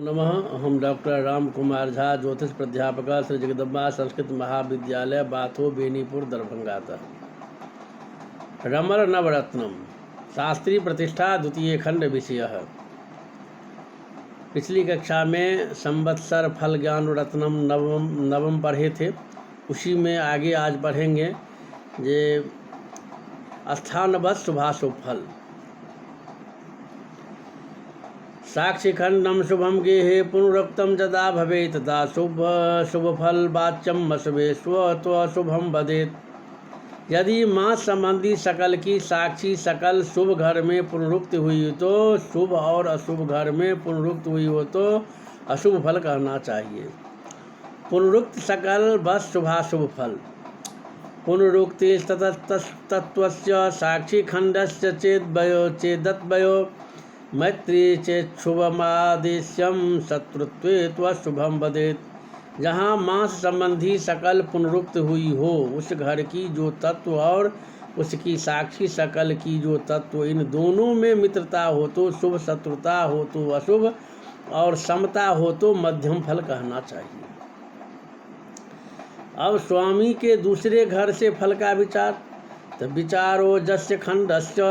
नमः। अहम डॉक्टर राम कुमार झा, ज्योतिष प्राध्यापक, श्री जगदम्बा संस्कृत महाविद्यालय, बाथो, बेनीपुर, दरभंगातः। रमर नवरत्नम शास्त्रीय प्रतिष्ठा द्वितीय खंड विषयः। पिछली कक्षा में संवत्सर फल ज्ञान रत्नम नवम पढ़े थे, उसी में आगे आज पढ़ेंगे जे स्थानवत् शुभाशुभ फल। साक्षिखंडम शुभम गेहे पुनरुक्तम जदा भवे तदा शुभ फल वाच्यम अशुभे स्वतुभम वदेत। यदि माँ संबंधी सकल की साक्षी सकल शुभ घर में पुनरुक्त हुई तो शुभ और अशुभ घर में पुनरुक्त हुई हो तो अशुभ फल कहना चाहिए। पुनरुक्त सकल बस शुभाशुभ फल। पुनरुक्ति तत्वस्य साक्षी खंडस्य चेदत्वयो मैत्री चेच्छुभमादेश्यम शत्रुत्वे त्वशुभम वदेत। जहाँ मांस संबंधी सकल पुनरुक्त हुई हो उस घर की जो तत्व और उसकी साक्षी सकल की जो तत्व, इन दोनों में मित्रता हो तो शुभ, शत्रुता हो तो अशुभ और समता हो तो मध्यम फल कहना चाहिए। अब स्वामी के दूसरे घर से फल का विचार। तो विचारो जस्य खंडस्य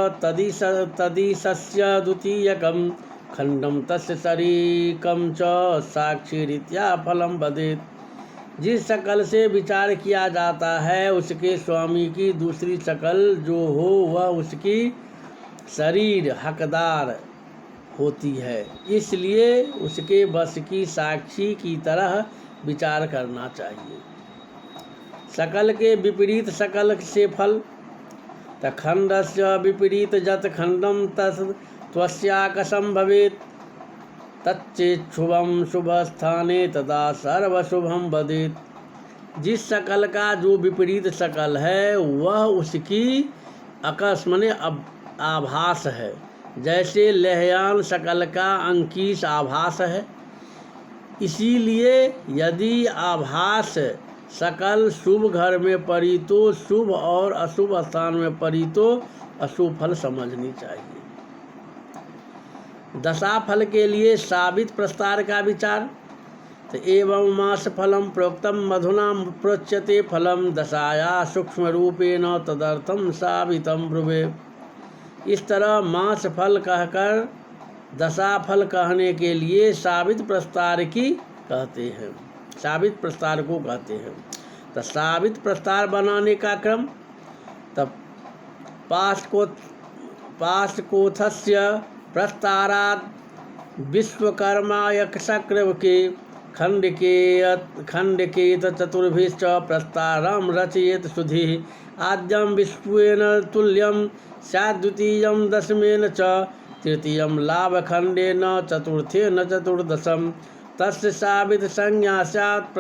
तदीशस्य द्वितीयकम खंडम तस्य शरीकम च साक्षीरीत्या फलम वदेत। जिस शकल से विचार किया जाता है उसके स्वामी की दूसरी शकल जो हो वह उसकी शरीर हकदार होती है, इसलिए उसके बस की साक्षी की तरह विचार करना चाहिए। सकल के विपरीत सकल से फल। खंडस्य विपरीत जत खंडम त्वस्याकशं भवेत् तच्चेच्छुभम शुभ स्थाने तदा सर्वशुभम वदेत। जिस सकल का जो विपरीत सकल है वह उसकी अकश माने आभास है। जैसे लहयान सकल का अंकीश आभास है, इसीलिए यदि आभास सकल शुभ घर में पड़ी तो शुभ और अशुभ स्थान में पड़ी तो अशुभ फल समझनी चाहिए। दशा फल के लिए साबित प्रस्तार का विचार। तो एवं मास फलम प्रोक्तम मधुना प्रोच्यते फलम दशाया सूक्ष्म रूपेण तदर्थम साबितम ब्रुवे। इस तरह मास फल कहकर दशा फल कहने के लिए साबित प्रस्तार की कहते हैं, साबित प्रस्तार को कहते हैं। तो साबित प्रस्तार बनाने का क्रम। तब पाशकोथस्य प्रस्तारात विश्वकर्मा यक्षक्र के खंड के चतुर्भिश्च प्रस्तारम रचयेत सुधि आद्यम विश्वेन तुल्यम स्याद्वितीयम दशमेन च तृतीयम लाभखंडेन चतुर्थेन चतुर्दशम तस्य साबित संज्ञा स्यात्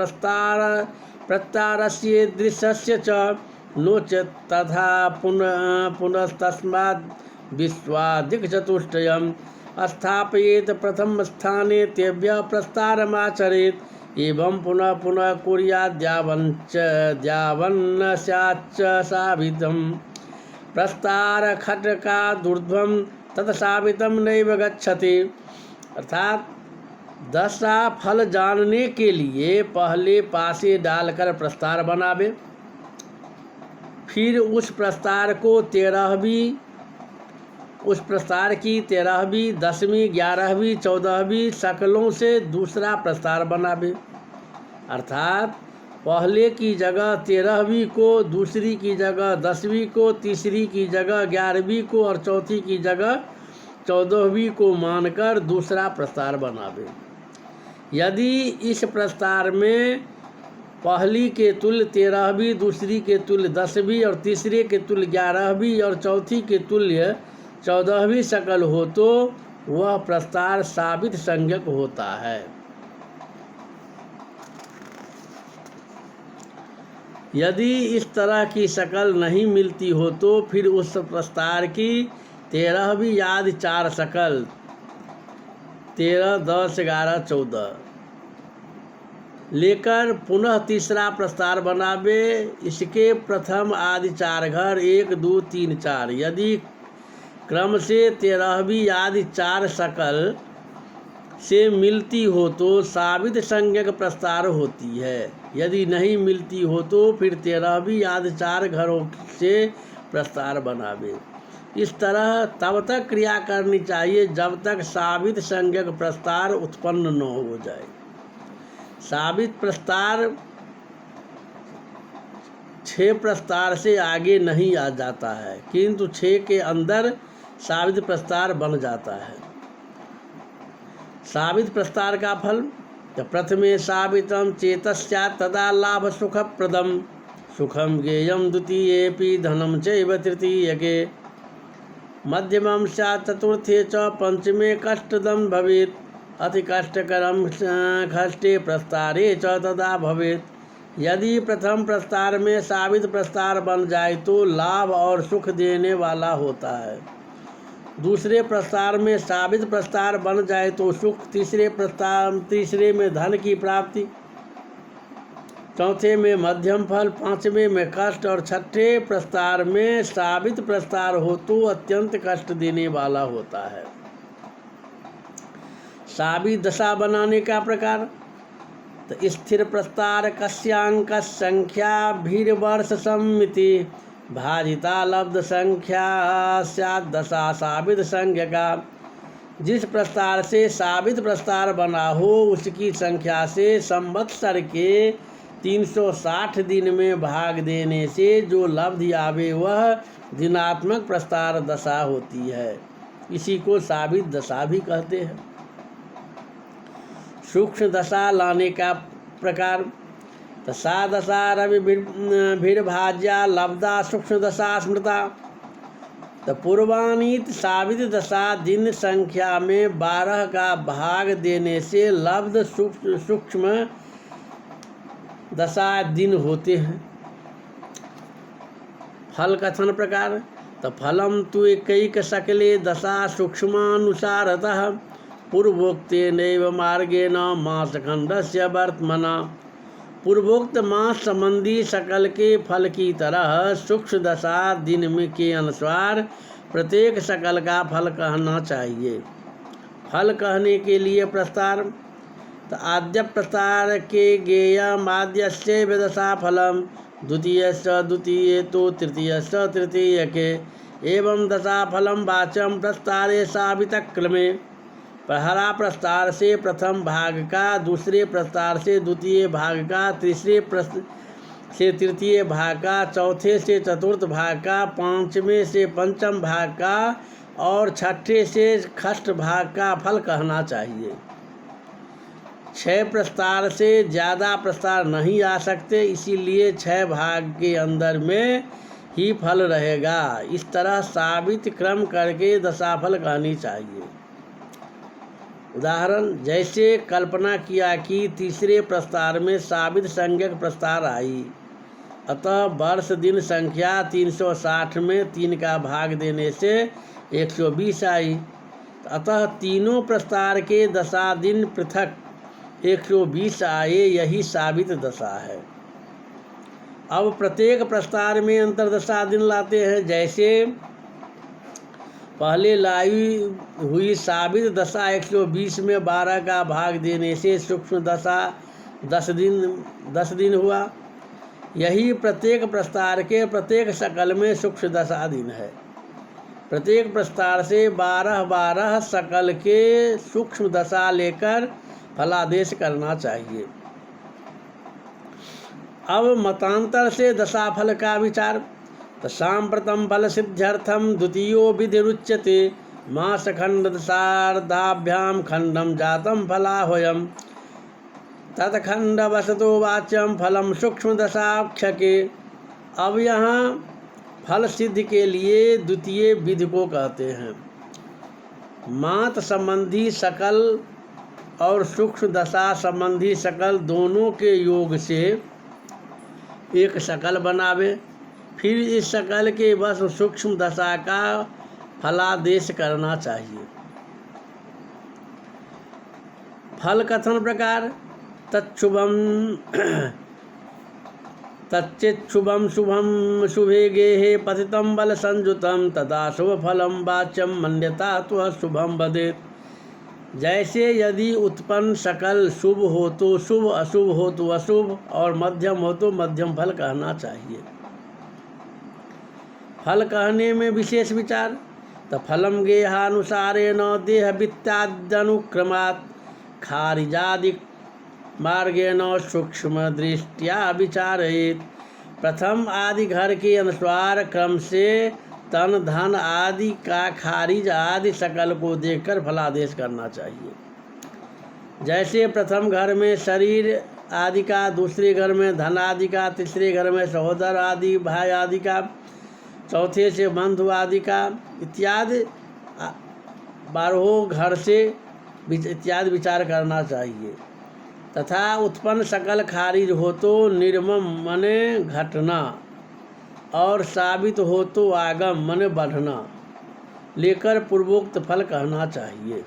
प्रस्तारस्य दृश्यस्य च नोचेत् तथा पुनस्तस्माद् विश्वादिक्चतुष्टयम् स्थापयेत् प्रथम स्थाने तेभ्यः प्रस्तारमाचरेत् एवं पुनः पुनः कुर्यात् यावन्न स्याच्च साबितं प्रस्तार खट्कादूर्ध्वं तत्साबितं नैव गच्छति। अर्थात दशा फल जानने के लिए पहले पासे डालकर प्रस्तार बनावे, फिर उस प्रस्तार की 13वीं 10वीं 11वीं 14वीं शकलों से दूसरा प्रस्तार बनावे। अर्थात पहले की जगह 13वीं को, दूसरी की जगह 10वीं को, तीसरी की जगह 11वीं को और चौथी की जगह 14वीं को मानकर दूसरा प्रस्तार बनावे। यदि इस प्रस्तार में पहली के तुल्य 13वीं, दूसरी के तुल्य 10वीं और तीसरे के तुल्य 11वीं और चौथी के तुल्य 14वीं शकल हो तो वह प्रस्तार साबित संज्ञक होता है। यदि इस तरह की शकल नहीं मिलती हो तो फिर उस प्रस्तार की 13वीं आदि 4 शकल 13, 10, 11, 14 लेकर पुनः तीसरा प्रस्तार बनावे। इसके प्रथम आदि 4 घर 1, 2, 3, 4 यदि क्रम से 13वीं आदि 4 शकल से मिलती हो तो साबित संज्ञक प्रस्तार होती है। यदि नहीं मिलती हो तो फिर 13वीं आदि 4 घरों से प्रस्तार बनावे। इस तरह तब तक क्रिया करनी चाहिए जब तक साबित संज्ञक प्रस्तार उत्पन्न न हो जाए। साबित प्रस्तार 6 प्रस्तार से आगे नहीं आ जाता है, किंतु 6 के अंदर साबित प्रस्तार बन जाता है। साबित प्रस्तार का फल तो प्रथमे साबितम चेतस्यात् तदा लाभ सुखप्रदम सुखम ज्ञेयम द्वितीयेपि धनम चैव तृतीयके मध्यमं स्यात् चतुर्थे च पंचमे कष्टदं भवेत् अति कष्टकरं षष्ठे प्रस्तारे च तदा भवेत्। यदि प्रथम प्रस्तार में साबित प्रस्तार बन जाए तो लाभ और सुख देने वाला होता है। दूसरे प्रस्तार में साबित प्रस्तार बन जाए तो सुख, तीसरे में धन की प्राप्ति, चौथे में मध्यम फल, पांचवें में कष्ट और छठे प्रस्तार में साबित प्रस्तार हो तो अत्यंत कष्ट देने वाला होता है। साबित दशा बनाने का प्रकार तो स्थिर प्रस्तार कस्यांक संख्या भीर्वर्ष सम्मिति भाजिता लब्ध संख्या स्यात् दशा साबित संज्ञका। जिस प्रस्तार से साबित प्रस्तार बना हो उसकी संख्या से संवत्सर के 360 दिन में भाग देने से जो लब्धि आवे वह दिनात्मक प्रस्तार दशा होती है। इसी को साबित दशा भी कहते हैं। सूक्ष्म दशा लाने का प्रकार तो सा दशा रवि भीर्भाज्या लब्धा सूक्ष्म दशा स्मृता। तो पूर्वानीत साबित दशा दिन संख्या में 12 का भाग देने से लब्ध सूक्ष्म दशा दिन होते हैं। फल कथन प्रकार तो फलम तु एकैक सकले दशा सूक्ष्मानुसारतः पूर्वोक्तेनैव मार्गेण मासखंडस्य वर्त्मना। पूर्वोक्त मास संबंधी सकल के फल की तरह सूक्ष्म दशा दिन में के अनुसार प्रत्येक सकल का फल कहना चाहिए। फल कहने के लिए प्रस्तार तो आद्य प्रस्तार के ज्ञेयम आद्यस्य दशा फलम द्वितीयस्य द्वितीये तो तृतीयस्य तृतीय के एवं दशा फलम वाच्यम प्रस्तारे साबितक्रमे। पहला प्रस्तार से प्रथम भाग का, दूसरे प्रस्तार से द्वितीय भाग का, तीसरे से तृतीय भाग का, चौथे से चतुर्थ भाग का, पांचवें से पंचम भाग का और छठे से षष्ठ भाग का फल कहना चाहिए। 6 प्रस्तार से ज़्यादा प्रस्तार नहीं आ सकते, इसीलिए 6 भाग के अंदर में ही फल रहेगा। इस तरह साबित क्रम करके दशाफल कहनी चाहिए। उदाहरण जैसे कल्पना किया कि तीसरे प्रस्तार में साबित संज्ञक प्रस्तार आई, अतः वर्ष दिन संख्या 360 में 3 का भाग देने से 120 आई, अतः तीनों प्रस्तार के दशा दिन पृथक 120 आए, यही साबित दशा है। अब प्रत्येक प्रस्तार में अंतर्दशा दिन लाते हैं। जैसे पहले लाई हुई साबित दशा 120 में 12 का भाग देने से सूक्ष्म दशा 10 दिन हुआ। यही प्रत्येक प्रस्तार के प्रत्येक सकल में सूक्ष्म दशा दिन है। प्रत्येक प्रस्तार से 12 सकल के सूक्ष्म दशा लेकर फलादेश करना चाहिए। अब मतांतर से दशाफल का विचार तो सांप्रतम फल सिद्ध्यर्थम द्वितीयो विधिरुच्यते मासखंड दशार्धाभ्याम खंडम जातम फलाह्वयम् तत्खंड वसतो वाच्यम फलम सूक्ष्म दशाक्षके। अब यहाँ फल सिद्धि के लिए द्वितीय विधि को कहते हैं। मात संबंधी सकल और सूक्ष्म दशा संबंधी सकल दोनों के योग से एक सकल बनावे, फिर इस सकल के बस सूक्ष्म दशा का फलादेश करना चाहिए। फल कथन प्रकार तच्छुभम तच्चेच्छुभम शुभम शुभे गेहे पतितम बल संयुतम तदा शुभ फलम वाच्यम मन्यता तो शुभम वदेत्। जैसे यदि उत्पन्न सकल शुभ हो तो शुभ, अशुभ हो तो अशुभ, और मध्यम हो तो मध्यम फल कहना चाहिए। फल कहने में विशेष विचार, तो फलम गेहानुसारेण देह वित्ताद्यनुक्रमात् खारिजादि मार्गेण सूक्ष्म दृष्टिया विचारयेत्। प्रथम आदि घर के अनुसार क्रम से तन, धन आदि का खारिज आदि सकल को देखकर फलादेश करना चाहिए। जैसे प्रथम घर में शरीर आदि का, दूसरे घर में धन आदि का, तीसरे घर में सहोदर आदि भाई आदि का, चौथे से बंधु आदि का इत्यादि 12 घर से इत्यादि विचार करना चाहिए। तथा उत्पन्न सकल खारिज हो तो निर्मम मने घटना, और साबित हो तो आगम मने बढ़ना लेकर पूर्वोक्त फल कहना चाहिए।